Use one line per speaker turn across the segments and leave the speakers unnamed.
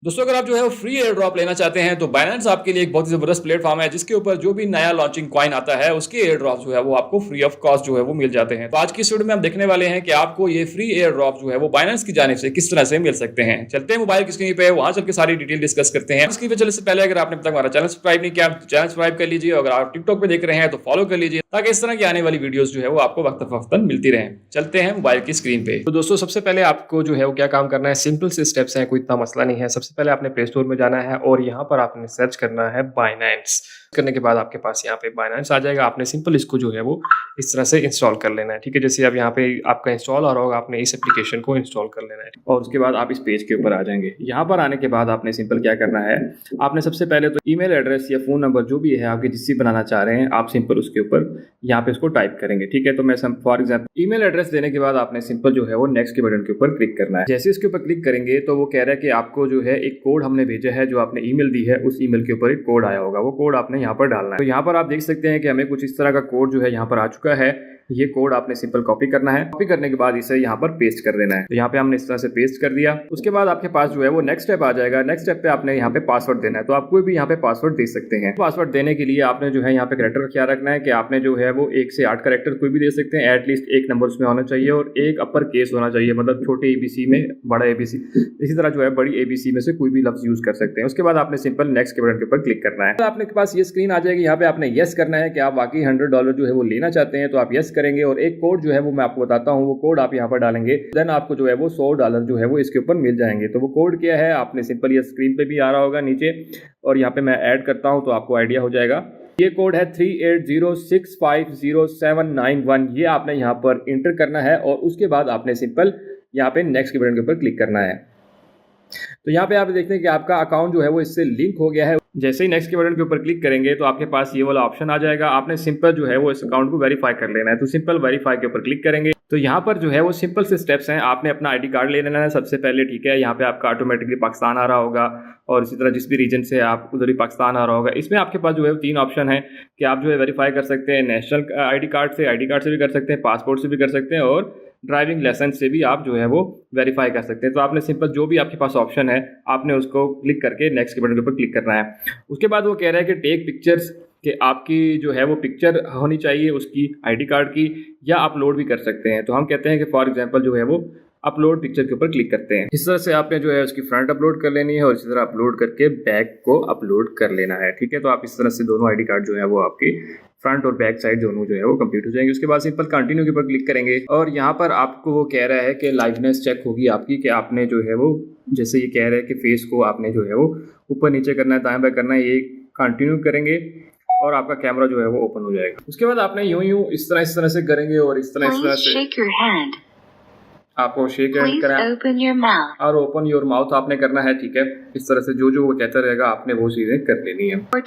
दोस्तों अगर आप जो है वो फ्री एयर ड्रॉप लेना चाहते हैं तो बाइनेंस आपके लिए एक बहुत ही जबरदस्त प्लेटफॉर्म है जिसके ऊपर जो भी नया लॉन्चिंग कॉइन आता है उसके एयर ड्रॉप जो है वो आपको फ्री ऑफ कॉस्ट जो है वो मिल जाते हैं। तो आज की इस वीडियो में हम देखने वाले हैं कि आपको ये फ्री एयर ड्रॉप जो है वो बाइनेंस की जानिब से किस तरह से मिल सकते हैं। चलते हैं मोबाइल की स्क्रीन पे, वहां चल के सारी डिटेल डिस्कस करते हैं। स्क्रीन पे चलने से पहले अगर आपने अब तक हमारा चैनल सब्सक्राइब नहीं किया तो चैनल सब्सक्राइब कर लीजिए। अगर आप टिकटॉक पे देख रहे हैं तो फॉलो कर लीजिए ताकि इस तरह की आने वाली वीडियोस जो है वो आपको वक्त फवक्तन मिलती रहे। चलते हैं मोबाइल की स्क्रीन पे। तो दोस्तों सबसे पहले आपको जो है वो क्या काम करना है, सिंपल से स्टेप्स हैं, कोई इतना मसला नहीं है। सबसे पहले आपने प्ले स्टोर में जाना है और यहाँ पर आपने सर्च करना है बाइनेंस। करने के बाद आपके पास यहाँ पे बाइनेंस आ जाएगा। आपने सिंपल इसको जो है वो इस तरह से इंस्टॉल कर लेना है। ठीक है, जैसे अब यहाँ पे आपका इंस्टॉल आ रहा होगा, आपने इस एप्लीकेशन को इंस्टॉल कर लेना है और उसके बाद आप इस पेज के ऊपर आ जाएंगे। यहाँ पर आने के बाद आपने सिंपल क्या करना है, आपने सबसे पहले तो ईमेल एड्रेस या फोन नंबर जो भी है आपके जिससे बनाना चाह रहे हैं, आप सिंपल उसके ऊपर यहाँ पे उसको टाइप करेंगे। ठीक है, तो मैं फॉर एग्जाम्पल ईमेल एड्रेस देने के बाद आपने सिंपल जो है वो नेक्स्ट के बटन के ऊपर क्लिक करना है। जैसे इसके ऊपर क्लिक करेंगे तो वो कह रहा है कि आपको जो है एक कोड हमने भेजा है, जो आपने ईमेल दी है उस ईमेल के ऊपर एक कोड आया होगा, वो कोड आपने यहाँ पर डालना है। तो यहाँ पर आप देख सकते हैं कि हमें कुछ इस तरह का कोड जो है यहाँ पर आ चुका है। ये कोड आपने सिंपल कॉपी करना है। कॉपी करने के बाद इसे यहाँ पर पेस्ट कर देना है। तो यहाँ पे हमने इस तरह से पेस्ट कर दिया। उसके बाद आपके पास जो है वो नेक्स्ट स्टेप आ जाएगा। नेक्स्ट स्टेप पे आपने यहाँ पे पासवर्ड देना है। तो आप कोई भी यहाँ पे पासवर्ड दे सकते हैं। पासवर्ड देने के लिए आपने जो है यहाँ पे कैरेक्टर का ख्याल रखना है कि आपने जो है वो 1 से 8 कैरेक्टर कोई भी दे सकते हैं। एटलीस्ट एक नंबर उसमें होना चाहिए और एक अपर केस होना चाहिए, मतलब छोटे ABC में बड़ा ABC। इसी तरह जो है बड़ी ABC में से कोई भी लफ्ज यूज कर सकते हैं। उसके बाद आपने सिंपल नेक्स्ट के बटन के ऊपर क्लिक करना है। तो आपके पास ये स्क्रीन आ जाएगी। यहाँ पे आपने यस करना है कि आप वाकई $100 जो है वो लेना चाहते हैं। तो आप यस करेंगे और एक कोड जो है वो मैं आपको बताता हूँ, वो कोड आप यहाँ पर डालेंगे। देन आपको जो है वो $100 जो है वो इसके ऊपर मिल जाएंगे। तो वो कोड क्या है, आपने सिंपल ये स्क्रीन पे भी आ रहा होगा नीचे, और यहाँ पे मैं ऐड करता हूँ तो आपको आइडिया हो जाएगा। ये कोड है 3806507191। ये आपने यहाँ पर इंटर करना है और उसके बाद आपने सिंपल यहाँ पे नेक्स्ट के बटन के ऊपर क्लिक करना है। तो यहाँ पे आप देखते हैं कि आपका अकाउंट जो है वो इससे लिंक हो गया है। जैसे ही नेक्स्ट के बटन के ऊपर क्लिक करेंगे तो आपके पास ये वाला ऑप्शन आ जाएगा। आपने सिंपल जो है वो इस अकाउंट को वेरीफाई कर लेना है। तो सिंपल वेरीफाई के ऊपर क्लिक करेंगे तो यहाँ पर जो है वो सिंपल से स्टेप्स हैं। आपने अपना ID कार्ड ले लेना है सबसे पहले। ठीक है, यहाँ पे आपका ऑटोमेटिकली पाकिस्तान आ रहा होगा और इसी तरह जिस भी रीजन से आप उधर ही पाकिस्तान आ रहा होगा। इसमें आपके पास जो है 3 ऑप्शन है कि आप जो है वेरीफाई कर सकते हैं नेशनल ID कार्ड से भी कर सकते हैं, पासपोर्ट से भी कर सकते हैं और ड्राइविंग लाइसेंस से भी आप जो है वो वेरीफाई कर सकते हैं। तो आपने सिंपल जो भी आपके पास ऑप्शन है आपने उसको क्लिक करके नेक्स्ट के बटन के ऊपर क्लिक करना है। उसके बाद वो कह रहा है कि टेक पिक्चर्स, कि आपकी जो है वो पिक्चर होनी चाहिए उसकी ID कार्ड की, या अपलोड भी कर सकते हैं। तो हम कहते हैं कि फॉर एग्जांपल जो है वो अपलोड पिक्चर के ऊपर क्लिक करते हैं। इस तरह से आपने जो है उसकी फ्रंट अपलोड कर लेनी है और इसी तरह अपलोड करके बैक को अपलोड कर लेना है। ठीक है, तो आप इस तरह से दोनों ID कार्ड जो है वो आपकी फ्रंट और बैक साइड दोनों जो है वो कंप्लीट हो जाएंगे। उसके बाद सिंपल कंटिन्यू के ऊपर क्लिक करेंगे और यहाँ पर आपको वो कह रहा है कि लाइवनेस चेक होगी आपकी, कि आपने जो है वो जैसे ये कह रहा है कि फेस को आपने जो है वो ऊपर नीचे करना है, दाएं बाएं करना है। ये कंटिन्यू करेंगे और आपका कैमरा जो है वो ओपन हो जाएगा। उसके बाद आपने यूं इस तरह से करेंगे और इस तरह से आपको शेक करना और ओपन योर माउथ आपने करना है। ठीक है, इस तरह से जो वो कहता रहेगा आपने वो चीजें कर लेनी है। तो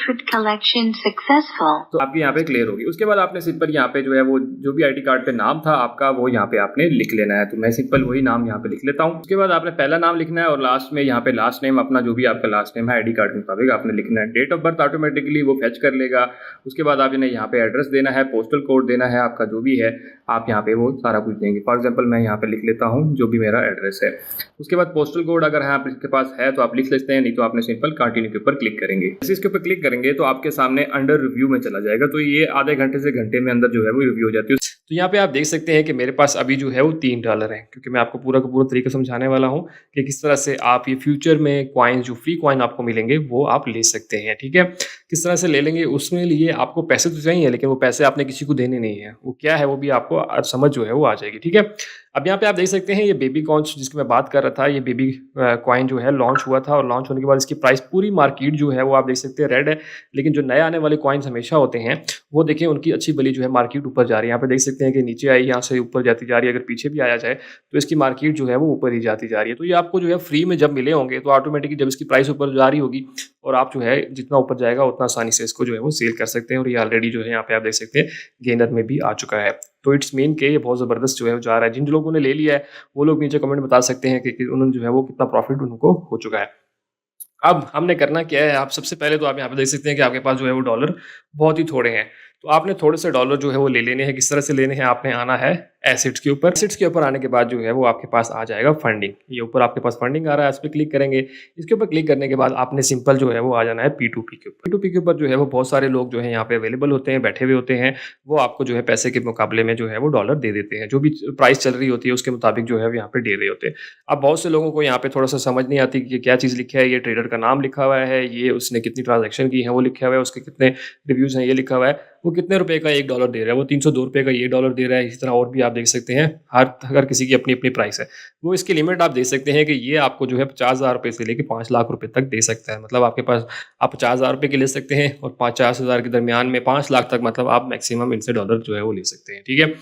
आपकी यहाँ पे क्लियर होगी। उसके बाद आपने सिंपल यहाँ पे जो है वो जो भी ID कार्ड पे नाम था आपका वो यहाँ पे आपने लिख लेना है। तो मैं सिंपल वही नाम यहाँ पे लिख लेता हूँ। उसके बाद आपने पहला नाम लिखना है और लास्ट में यहाँ पे लास्ट नेम अपना जो भी आपका लास्ट नेम है ID कार्ड के मुताबिक आपने लिखना है। डेट ऑफ बर्थ ऑटोमेटिकली वो फेच कर लेगा। उसके बाद आपने यहाँ पे एड्रेस देना है, पोस्टल कोड देना है, आपका जो भी है आप यहाँ पे वो सारा कुछ देंगे। फॉर एग्जाम्पल मैं यहाँ पे लिख लेता हूँ जो भी मेरा एड्रेस है। उसके बाद पोस्टल कोड अगर है आपके पास है तो आप लिख लेते हैं, नहीं तो आपने सिंपल कंटिन्यू के ऊपर क्लिक करेंगे। जैसे इसके ऊपर क्लिक करेंगे तो आपके सामने अंडर रिव्यू में चला जाएगा। तो ये आधे घंटे से घंटे में अंदर जो है वो रिव्यू हो जाती है। तो यहाँ पे आप देख सकते हैं कि मेरे पास अभी जो है वो $3 है, क्योंकि मैं आपको पूरा का पूरा तरीका समझाने वाला हूँ कि किस तरह से आप ये फ्यूचर में कॉइन, जो फ्री कॉइन आपको मिलेंगे वो आप ले सकते हैं। ठीक है, किस तरह से ले लेंगे, उसमें लिए आपको पैसे तो चाहिए लेकिन वो पैसे आपने किसी को देने नहीं है। वो क्या है वो भी आपको समझ जो है वो आ जाएगी। ठीक है, अब यहाँ पे आप देख सकते हैं ये बेबी कॉइन जिसकी मैं बात कर रहा था, ये बेबी कॉइन जो है लॉन्च हुआ था और लॉन्च होने के बाद इसकी प्राइस पूरी मार्केट जो है वो आप देख सकते हैं रेड है। लेकिन जो नए आने वाले कॉइन्स हमेशा होते हैं वो देखिए उनकी अच्छी भली जो है मार्केट ऊपर जा रही है। यहाँ पे देख सकते हैं कि नीचे आई, यहाँ से ऊपर जाती जा रही है। अगर पीछे भी आया जाए तो इसकी मार्केट जो है वो ऊपर ही जाती जा रही है। तो ये आपको जो है फ्री में जब मिले होंगे तो ऑटोमेटिकली जब इसकी प्राइस ऊपर जा रही होगी और आप जो है जितना ऊपर जाएगा उतना आसानी से इसको जो है वो सेल कर सकते हैं। और ये ऑलरेडी जो है यहाँ पे आप देख सकते हैं गेनर में भी आ चुका है। तो इट्स मीन के ये बहुत ज़बरदस्त जो है जा रहा है। जिन लोगों ने ले लिया है वो लोग नीचे कमेंट बता सकते हैं कि उन्होंने जो है वो कितना प्रॉफिट उनको हो चुका है। अब हमने करना क्या है, आप सबसे पहले तो आप यहाँ पे देख सकते हैं कि आपके पास जो है वो डॉलर बहुत ही थोड़े हैं। तो आपने थोड़े से डॉलर जो है वो ले लेने हैं। किस तरह से लेने हैं, आपने आना है एसिड्स के ऊपर। एसिड्स के ऊपर आने के बाद जो है वो आपके पास आ जाएगा फंडिंग। ये ऊपर आपके पास फंडिंग आ रहा है, इस पर क्लिक करेंगे। इसके ऊपर क्लिक करने के बाद आपने सिंपल जो है वो आ जाना है P2P के ऊपर। P2P के ऊपर जो है वो बहुत सारे लोग जो है यहाँ पे अवेलेबल होते हैं, बैठे हुए होते हैं। वो आपको जो है पैसे के मुकाबले में जो है वो डॉलर दे देते हैं, जो भी प्राइस चल रही होती है उसके मुताबिक जो है यहाँ पे दे रहे होते हैं। अब बहुत से लोगों को यहाँ पे थोड़ा सा समझ नहीं आती कि क्या चीज़ लिखा है। ये ट्रेडर का नाम लिखा हुआ है, ये उसने कितनी ट्रांजेक्शन की है वो लिखा हुआ है, उसके कितने रिव्यूज़ हैं ये लिखा हुआ है, वो कितने रुपए का $1 दे रहा है, वो 302 रुपये का ये डॉलर दे रहा है। इसी तरह और भी आप देख सकते हैं, हर किसी की अपनी अपनी प्राइस है। वो इसकी लिमिट आप देख सकते हैं कि ये आपको जो है 50,000 रुपये से लेके 5 लाख रुपए तक दे सकता है। मतलब आपके पास आप 50,000 रुपये की ले सकते हैं और 50,000 के दरमियान में 5 लाख तक मतलब आप मैक्सिमम इनसे डॉलर जो है वो ले सकते हैं। ठीक है,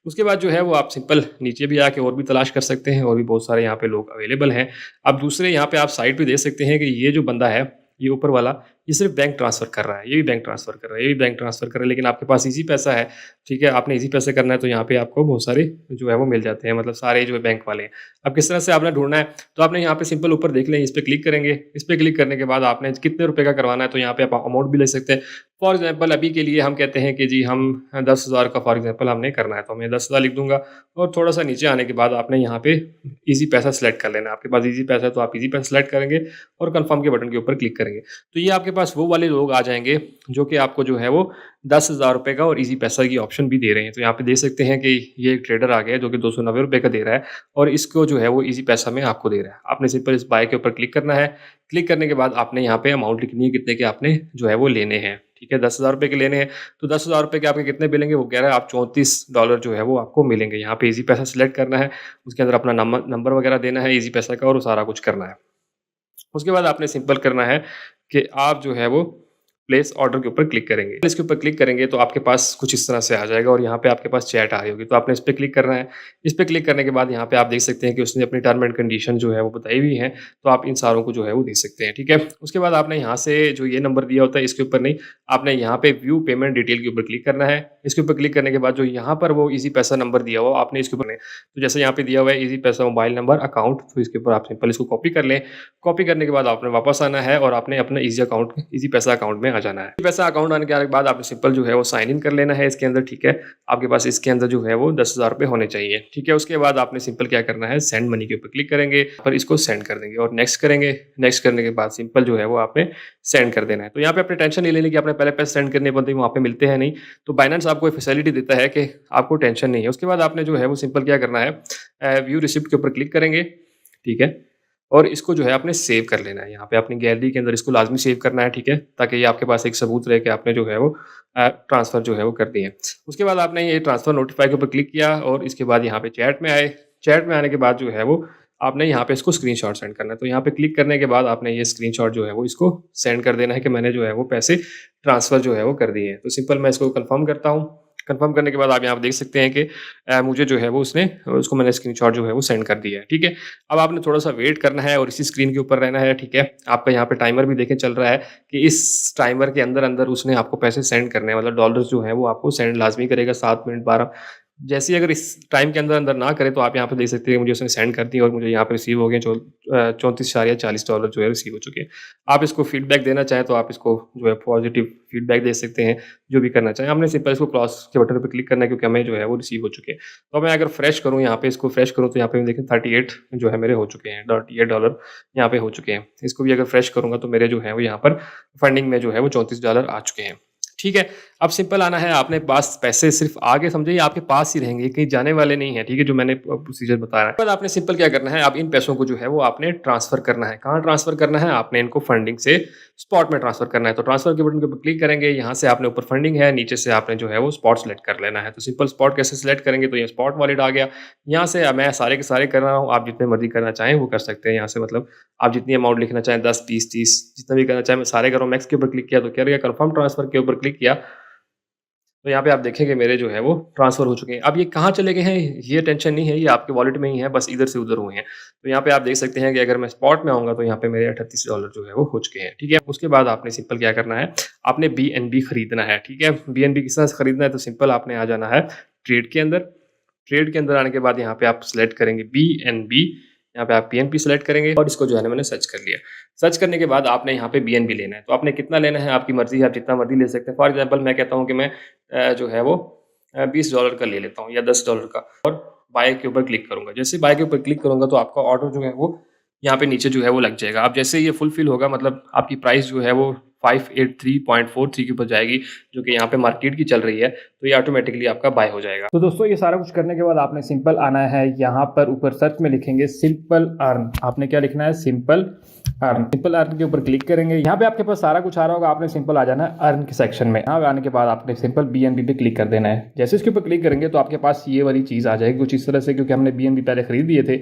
उसके बाद जो है वो आप सिंपल नीचे भी आके और भी तलाश कर सकते हैं, और भी बहुत सारे यहाँ पे लोग अवेलेबल हैं। अब दूसरे यहाँ पे आप साइट पे देख सकते हैं कि ये जो बंदा है, ये ऊपर वाला, ये सिर्फ बैंक ट्रांसफ़र कर रहा है, ये भी बैंक ट्रांसफ़र कर रहा है, ये भी बैंक ट्रांसफ़र कर रहा है, लेकिन आपके पास ईज़ी पैसा है। ठीक है, आपने ईज़ी पैसे करना है तो यहाँ पे आपको बहुत सारे जो है वो मिल जाते हैं, मतलब सारे जो है बैंक वाले हैं। अब किस तरह से आपने ढूँढना है, तो आपने यहाँ पे सिंपल ऊपर देख लें, इस पे क्लिक करेंगे। इस पे क्लिक करने के बाद आपने कितने रुपए का करवाना है तो यहाँ पे आप अमाउंट भी ले सकते हैं। फॉर एग्ज़ाम्पल अभी के लिए हम कहते हैं कि जी हम 10,000 का फॉर एग्ज़ाम्पल हमने करना है, तो मैं 10,000 लिख दूँगा, और थोड़ा-सा नीचे आने के बाद आपने यहाँ पे ईज़ी पैसा सेलेक्ट कर लेना है। आपके पास ईज़ी पैसा है तो आप ईज़ी पैसा सेलेक्ट करेंगे और कन्फर्म के बटन के ऊपर क्लिक करेंगे। तो ये आपके पास वो वाले लोग आ जाएँगे जो कि आपको जो है वो 10,000 रुपये का और ईज़ी पैसा की ऑप्शन भी दे रहे हैं। तो यहाँ पे देख सकते हैं कि ये एक ट्रेडर आ गया है जो कि 290 रुपये का दे रहा है, और इसको जो है वो ईज़ी पैसा में आपको दे रहा है। आपने सिंपल इस बाय के ऊपर क्लिक करना है। क्लिक करने के बाद आपने यहाँ पे अमाउंट लिखनी है, कितने के आपने जो है वो लेने हैं। ठीक है, 10,000 रुपये के लेने हैं, तो 10,000 रुपये के आपके कितने मिलेंगे, वो कह रहा है आप $34 जो है वो आपको मिलेंगे। यहाँ पे ईज़ी पैसा सेलेक्ट करना है, उसके अंदर अपना नंबर वगैरह देना है ईज़ी पैसा का, और सारा कुछ करना है। उसके बाद आपने सिंपल करना है कि आप जो है वो प्लेस ऑर्डर के ऊपर क्लिक करेंगे। इसके ऊपर क्लिक करेंगे तो आपके पास कुछ इस तरह से आ जाएगा, और यहाँ पे आपके पास चैट आ रही होगी, तो आपने इस पे क्लिक करना है। इस पे क्लिक करने के बाद यहाँ पे आप देख सकते हैं कि उसने अपनी टर्म एंड कंडीशन जो है वो बताई हुई है, तो आप इन सारों को जो है वो देख सकते हैं। ठीक है, उसके बाद आपने यहाँ से जो ये नंबर दिया होता है इसके ऊपर नहीं, आपने यहाँ पे व्यू पेमेंट डिटेल के ऊपर क्लिक करना है। इसके ऊपर क्लिक करने के बाद जो यहाँ पर वो ईज़ी पैसा नंबर दिया हुआ आपने इसके ऊपर, तो जैसे यहाँ पे दिया हुआ है ईज़ी पैसा मोबाइल नंबर अकाउंट, तो इसके ऊपर आप सिंपल इसको कॉपी कर लें। कॉपी करने के बाद आपने वापस आना है और आपने अपना ईज़ी पैसा अकाउंट में आ जाना है। ईज़ी पैसा अकाउंट आने के बाद आपने सिंपल जो है वो साइन इन कर लेना है इसके अंदर। ठीक है, आपके पास इसके अंदर जो है वो 10,000 रुपये होने चाहिए। ठीक है, उसके बाद आपने सिंपल क्या करना है, सेंड मनी के ऊपर क्लिक करेंगे और इसको सेंड कर देंगे और नेक्स्ट करेंगे। नेक्स्ट करने के बाद सिंपल जो है वो आपने सेंड कर देना है। तो यहाँ पे अपने टेंशन नहीं लेनी कि आपने पहले पैसे सेंड करने पड़ते हैं, वहाँ पे मिलते हैं नहीं। तो बाइनेंस आपको एक फैसिलिटी देता है कि आपको टेंशन नहीं है। उसके बाद आपने जो है वो सिंपल क्या करना है, व्यू रिसिप्ट के ऊपर क्लिक करेंगे। ठीक है, और इसको जो है आपने सेव कर लेना है। यहाँ पे अपनी गैलरी के अंदर इसको लाजमी सेव करना है। ठीक है, ताकि ये आपके पास एक सबूत रहे कि आपने जो है वो ट्रांसफ़र जो है वो कर दिए हैं। उसके बाद आपने ये ट्रांसफ़र नोटिफाई के ऊपर क्लिक किया और इसके बाद यहाँ पे चैट में आए। चैट में आने के बाद जो है वो आपने यहाँ पे इसको स्क्रीनशॉट सेंड करना है। तो यहाँ पे क्लिक करने के बाद आपने ये स्क्रीनशॉट जो है वो इसको सेंड कर देना है कि मैंने जो है वो पैसे ट्रांसफ़र जो है वो कर दिए हैं। तो सिंपल मैं इसको कन्फर्म करता हूँ। कन्फर्म करने के बाद आप यहाँ पे देख सकते हैं कि मुझे जो है वो उसको मैंने स्क्रीनशॉट जो है वो सेंड कर दिया है। ठीक है, अब आपने थोड़ा-सा वेट करना है और इसी स्क्रीन के ऊपर रहना है। ठीक है, आपका यहाँ पे टाइमर भी देखें चल रहा है कि इस टाइमर के अंदर-अंदर उसने आपको पैसे सेंड करने हैं, मतलब डॉलर्स जो है वो आपको सेंड लाज़मी करेगा 7 मिनट 12। जैसे ही अगर इस टाइम के अंदर-अंदर ना करे तो आप यहाँ पे देख सकते हैं कि मुझे उसने सेंड कर दिया और मुझे यहाँ पे रिसीव हो गए $34.40 जो है रिसीव हो चुके हैं। आप इसको फीडबैक देना चाहें तो आप इसको जो है पॉजिटिव फीडबैक दे सकते हैं, जो भी करना चाहें। हमने सिंपल इसको क्रॉस के बटन पे क्लिक करना है क्योंकि हमें जो है वो रिसीव हो चुके हैं। तो मैं अगर फ्रेश करूँ यहाँ पे, इसको फ्रेश करूँ तो यहाँ पे देखें 38 जो है मेरे हो चुके हैं, $38 यहाँ पे हो चुके हैं। इसको भी अगर फ्रेश करूँगा तो मेरे जो है वो यहाँ पर फंडिंग में जो है वो $34 आ चुके हैं। ठीक है, अब सिंपल आना है, आपने पास पैसे सिर्फ आगे समझिए आपके पास ही रहेंगे, कहीं जाने वाले नहीं है। ठीक है, जो मैंने प्रोसीजर बताया है। बाद आपने सिंपल क्या करना है, आप इन पैसों को जो है वो आपने ट्रांसफर करना है। कहाँ ट्रांसफर करना है, आपने इनको फंडिंग से स्पॉट में ट्रांसफर करना है। तो ट्रांसफर के बटन के ऊपर क्लिक करेंगे, यहाँ से आपने ऊपर फंडिंग है, नीचे से आपने जो है वो स्पॉट सेलेक्ट कर लेना है। तो सिंपल स्पॉट कैसे सेलेक्ट करेंगे, तो ये स्पॉट वॉलेट आ गया। यहाँ से मैं सारे के सारे कर रहा हूँ, आप जितने मर्जी करना चाहें वो कर सकते हैं। यहाँ से मतलब आप जितनी अमाउंट लिखना चाहें 10, 20, 30 जितना भी करना चाहें, मैं सारे कर रहा हूँ। मैक्स के ऊपर क्लिक किया तो क्या गया, कन्फर्म ट्रांसफर के ऊपर क्लिक किया तो यहाँ पे आप देखेंगे मेरे जो है वो ट्रांसफ़र हो चुके हैं। अब ये कहाँ चले गए हैं, ये टेंशन नहीं है, ये आपके वॉलेट में ही है, बस इधर से उधर हुए हैं। तो यहाँ पे आप देख सकते हैं कि अगर मैं स्पॉट में आऊँगा तो यहाँ पे मेरे $38 जो है वो हो चुके हैं। ठीक है, उसके बाद आपने सिंपल क्या करना है, आपने BNB खरीदना है। ठीक है, BNB किस तरह से खरीदना है, तो सिंपल आपने आ जाना है ट्रेड के अंदर। ट्रेड के अंदर आने के बाद यहाँ पे आप सेलेक्ट करेंगे BNB, यहाँ पे आप PNP सेलेक्ट करेंगे और इसको जो है ना मैंने सर्च कर लिया। सर्च करने के बाद आपने यहाँ पे BNB लेना है। तो आपने कितना लेना है, आपकी मर्ज़ी है, आप जितना मर्ज़ी ले सकते हैं। फॉर एग्जांपल मैं कहता हूँ कि मैं जो है वो $20 का ले लेता हूँ या $10 का, और बाय के ऊपर क्लिक करूंगा। जैसे बाय के ऊपर क्लिक करूंगा तो आपका ऑर्डर जो है वो यहाँ पे नीचे जो है वो लग जाएगा। अब जैसे ये फुलफिल होगा, मतलब आपकी प्राइस जो है वो 583.43 के ऊपर जाएगी, जो कि यहाँ पे मार्केट की चल रही है, तो ये ऑटोमेटिकली आपका बाय हो जाएगा। तो दोस्तों, ये सारा कुछ करने के बाद आपने सिंपल आना है, यहाँ पर ऊपर सर्च में लिखेंगे सिंपल अर्न। आपने क्या लिखना है? Simple earn. सिंपल अर्न के ऊपर क्लिक करेंगे, यहाँ पे आपके पास सारा कुछ आ रहा होगा। आपने सिंपल आ जाना है अर्न के सेक्शन में। यहाँ आने के बाद आपने सिंपल BNB पे क्लिक कर देना है। जैसे इसके ऊपर क्लिक करेंगे तो आपके पास ये वाली चीज़ आ जाएगी कुछ इस तरह से, क्योंकि हमने BNB पहले खरीद लिए थे।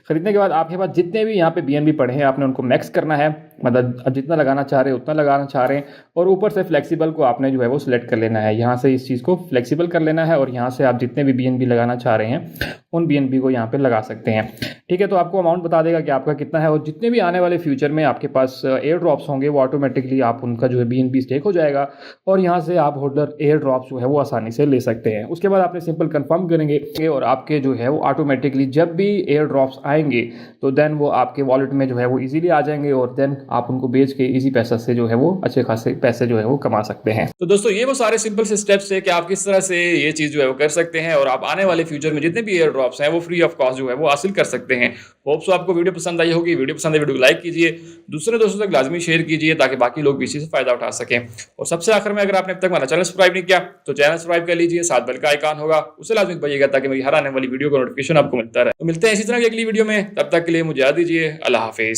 खरीदने के बाद आपके पास जितने भी यहाँ पे BNB पड़े हैं, आपने उनको मैक्स करना है, मतलब अब जितना लगाना चाह रहे हैं उतना लगाना चाह रहे हैं। और ऊपर से फ्लेक्सिबल को आपने जो है वो सिलेक्ट कर लेना है। यहाँ से इस चीज़ को फ्लेक्सिबल कर लेना है और यहाँ से आप जितने भी BNB लगाना चाह रहे हैं उन BNB को यहाँ पे लगा सकते हैं। ठीक है, तो आपको अमाउंट बता देगा कि आपका कितना है, और जितने भी आने वाले फ्यूचर में आपके पास एयर ड्रॉप्स होंगे वो ऑटोमेटिकली आप उनका जो है BNB स्टेक हो जाएगा, और यहाँ से आप होल्डर एयर ड्रॉप्स जो है वो आसानी से ले सकते हैं। उसके बाद आपने सिंपल कंफर्म करेंगे और आपके जो है वो ऑटोमेटिकली जब भी एयर ड्रॉप्स आएंगे तो देन वो आपके वॉलेट में जो है वो इजीली आ जाएंगे, और देन आप उनको बेच के इजी पैसा से जो है वो अच्छे खासे पैसे जो है वो कमा सकते हैं। तो दोस्तों, ये वो सारे सिंपल से स्टेप्स है कि आप किस तरह से ये चीज जो है वो कर सकते हैं, और आप आने वाले फ्यूचर में जितने भी एयर ड्रॉप्स हैं वो फ्री ऑफ कॉस्ट जो है वो हासिल कर सकते हैं। होप सो आपको वीडियो पसंद आई होगी। वीडियो पसंद है वीडियो को लाइक कीजिए, दूसरे दोस्तों तक लाजमी शेयर कीजिए ताकि बाकी लोग भी इसी से फायदा उठा सकें। और सबसे आखिर में, अगर आपने अब तक हमारा चैनल सब्सक्राइब नहीं किया तो चैनल सब्सक्राइब कर लीजिए, साथ बेल का आइकॉन होगा उसे लाजमी दबाइएगा ताकि मेरी हर आने वाली वीडियो का नोटिफिकेशन आपको मिलता रहे। तो मिलते हैं इसी तरह की अगली वीडियो में, तब तक के लिए मुझे याद दीजिए। अल्लाह हाफिज।